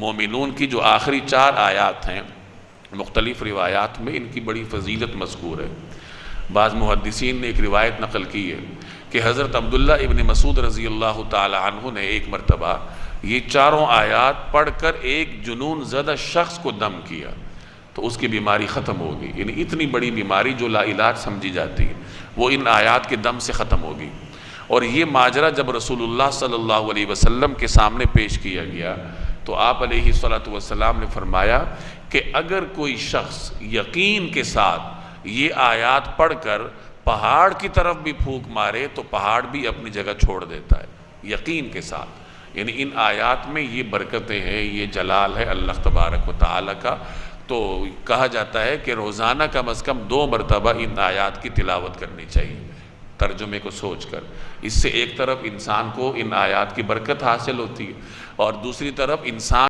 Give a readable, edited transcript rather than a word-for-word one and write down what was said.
مومنون کی جو آخری 4 آیات ہیں مختلف روایات میں ان کی بڑی فضیلت مذکور ہے۔ بعض محدثین نے ایک روایت نقل کی ہے کہ حضرت عبداللہ ابن مسعود رضی اللہ تعالی عنہ نے ایک مرتبہ یہ 4 آیات پڑھ کر ایک جنون زدہ شخص کو دم کیا تو اس کی بیماری ختم ہوگی، یعنی اتنی بڑی بیماری جو لا علاج سمجھی جاتی ہے وہ ان آیات کے دم سے ختم ہوگی۔ اور یہ ماجرا جب رسول اللہ صلی اللہ علیہ وسلم کے سامنے پیش کیا گیا تو آپ علیہ السلام نے فرمایا کہ اگر کوئی شخص یقین کے ساتھ یہ آیات پڑھ کر پہاڑ کی طرف بھی پھونک مارے تو پہاڑ بھی اپنی جگہ چھوڑ دیتا ہے، یقین کے ساتھ۔ یعنی ان آیات میں یہ برکتیں ہیں، یہ جلال ہے اللہ تبارک و تعالی کا۔ تو کہا جاتا ہے کہ روزانہ کم از کم 2 مرتبہ ان آیات کی تلاوت کرنی چاہیے ترجمے کو سوچ کر۔ اس سے ایک طرف انسان کو ان آیات کی برکت حاصل ہوتی ہے اور دوسری طرف انسان